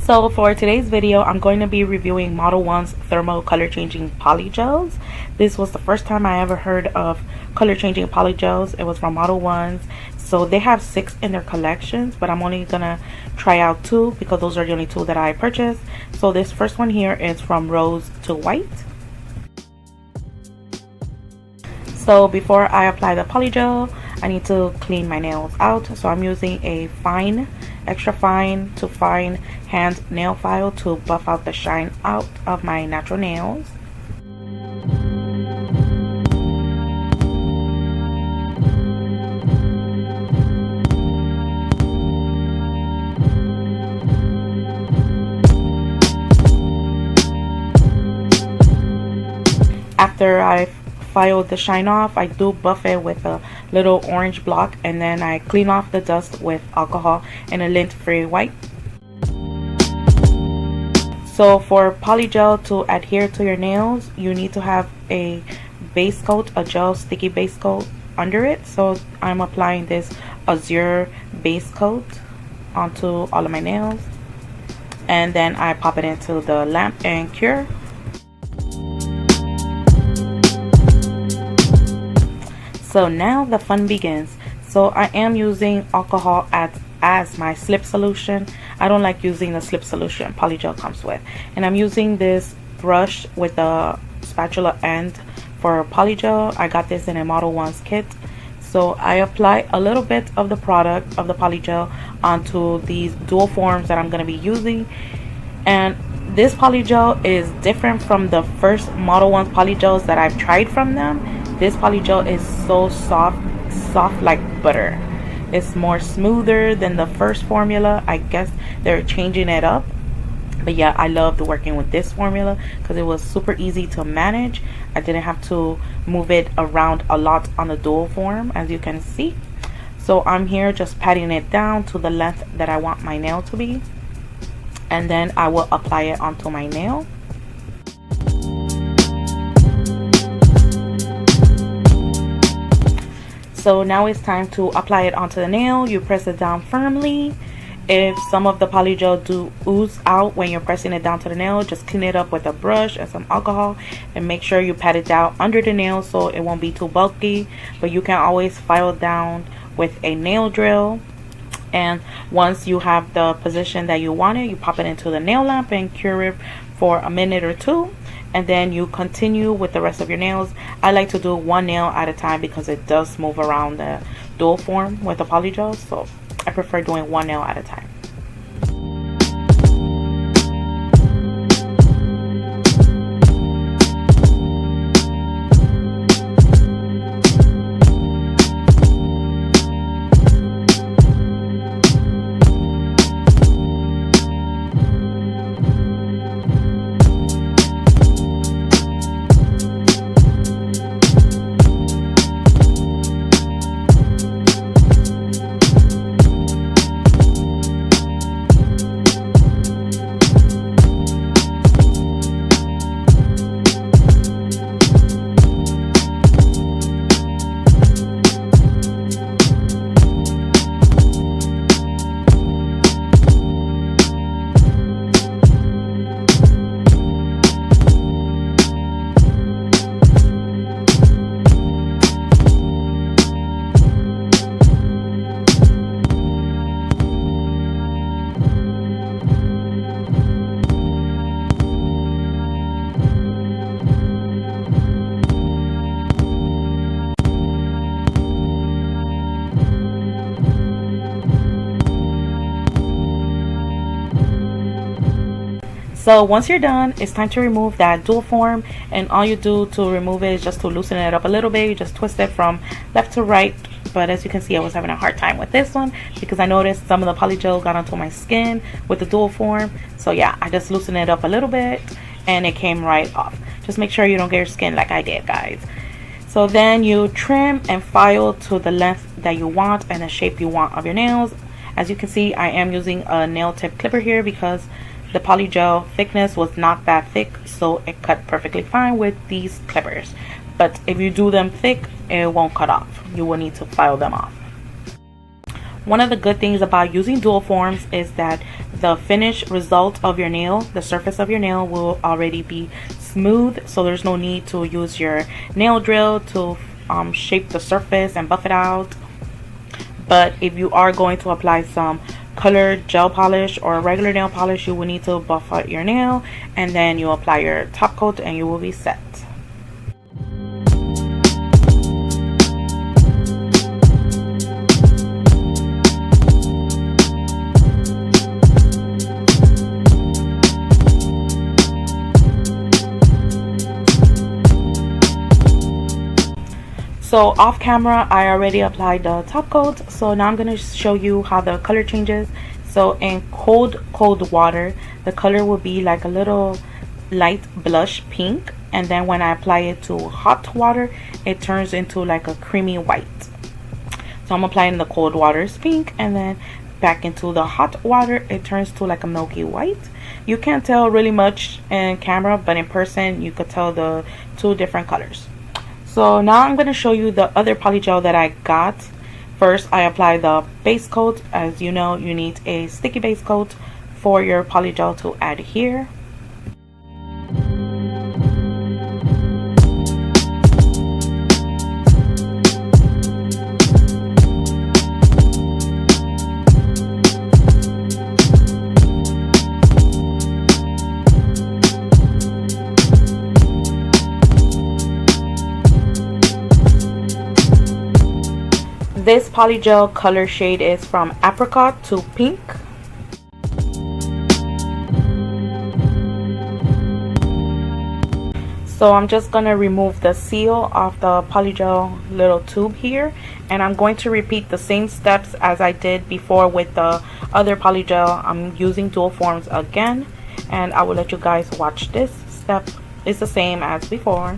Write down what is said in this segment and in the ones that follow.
So for today's video, I'm going to be reviewing Model1's Thermo color changing polygels. This was the first time I ever heard of color changing polygels. It was from Model1's. So they have 6 in their collections, but I'm only gonna try out 2 because those are the only 2 that I purchased. So this first one here is from Rose to White. So before I apply the polygel, I need to clean my nails out. So I'm using a fine, extra fine to fine hand nail file to buff out the shine out of my natural nails. After I file the shine off, I do buff it with a little orange block, and then I clean off the dust with alcohol and a lint-free wipe. So for polygel to adhere to your nails, you need to have a base coat, a gel sticky base coat under it. So I'm applying this Azure base coat onto all of my nails, and then I pop it into the lamp and cure. So now the fun begins. So I am using alcohol as my slip solution. I don't like using the slip solution polygel comes with. And I'm using this brush with a spatula end for polygel. I got this in a Model1's kit. So I apply a little bit of the product of the polygel onto these dual forms that I'm going to be using. And this polygel is different from the first Model1's polygels that I've tried from them. This polygel is so soft like butter. It's more smoother than the first formula. I guess they're changing it up. But yeah, I loved working with this formula because it was super easy to manage. I didn't have to move it around a lot on the dual form, as you can see. So I'm here just patting it down to the length that I want my nail to be. And then I will apply it onto my nail. So now it's time to apply it onto the nail. You press it down firmly. If some of the polygel do ooze out when you're pressing it down to the nail, just clean it up with a brush and some alcohol, and make sure you pat it down under the nail so it won't be too bulky. But you can always file down with a nail drill. And once you have the position that you want it, you pop it into the nail lamp and cure it for a minute or 2. And then you continue with the rest of your nails. I like to do one nail at a time because it does move around the dual form with the polygel. So I prefer doing one nail at a time. So once you're done, it's time to remove that dual form, and all you do to remove it is just to loosen it up a little bit. You just twist it from left to right. But as you can see, I was having a hard time with this one because I noticed some of the polygel got onto my skin with the dual form. So yeah, I just loosened it up a little bit and it came right off. Just make sure you don't get your skin like I did, guys. So then you trim and file to the length that you want and the shape you want of your nails. As you can see, I am using a nail tip clipper here because the polygel thickness was not that thick, so it cut perfectly fine with these clippers. But if you do them thick, it won't cut off. You will need to file them off. One of the good things about using dual forms is that the finished result of your nail, the surface of your nail, will already be smooth, so there's no need to use your nail drill to shape the surface and buff it out. But if you are going to apply some colored gel polish or regular nail polish, you will need to buff out your nail, and then you apply your top coat and you will be set. So off camera, I already applied the top coat, so now I'm going to show you how the color changes. So in cold water, the color will be like a little light blush pink, and then when I apply it to hot water, it turns into like a creamy white. So I'm applying the cold water is pink, and then back into the hot water, it turns to like a milky white. You can't tell really much in camera, but in person you could tell the two different colors. So now I'm going to show you the other polygel that I got. First, I apply the base coat. As you know, you need a sticky base coat for your polygel to adhere. This polygel color shade is from apricot to pink. So I'm just going to remove the seal of the polygel little tube here, and I'm going to repeat the same steps as I did before with the other polygel. I'm using dual forms again, and I will let you guys watch this step. It's the same as before.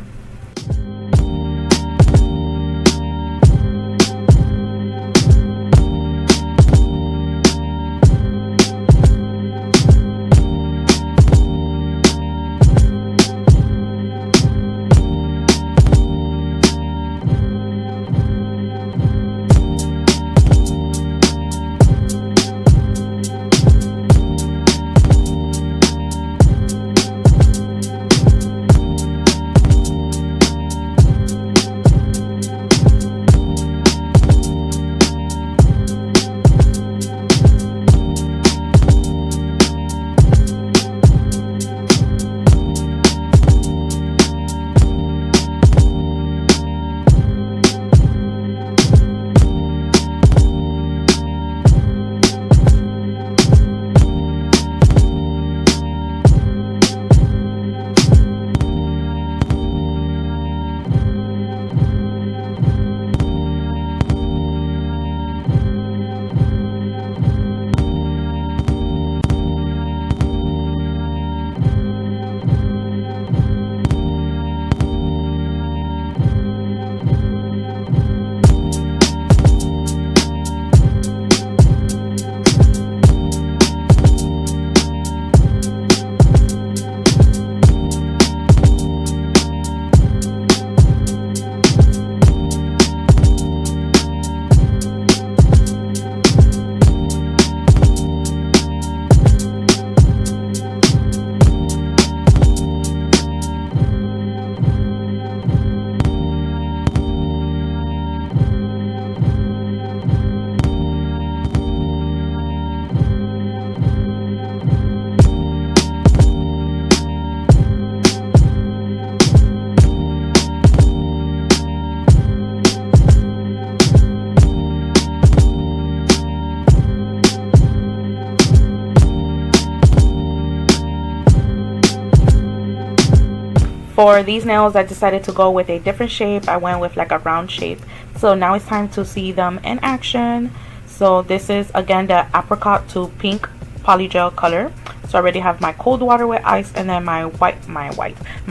For these nails, I decided to go with a different shape. I went with like a round shape. So now it's time to see them in action. So this is again the apricot to pink polygel color. So I already have my cold water with ice, and then my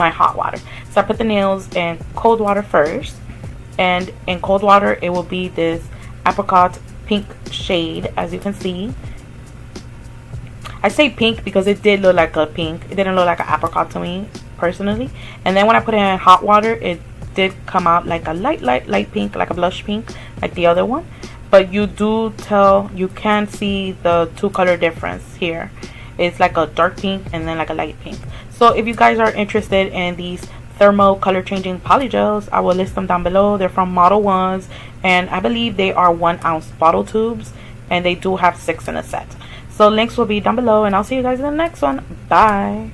hot water. So I put the nails in cold water first, and in cold water it will be this apricot pink shade, as you can see. I say pink because it did look like a pink. It didn't look like an apricot to me personally. And then when I put it in hot water, it did come out like a light pink, like a blush pink, like the other one. but you can see the two color difference here. It's like a dark pink and then like a light pink. So if you guys are interested in these thermo color changing polygels, I will list them down below. They're from MODELONES, and I believe they are 1 ounce bottle tubes, and they do have 6 in a set. So links will be down below, and I'll see you guys in the next one. Bye.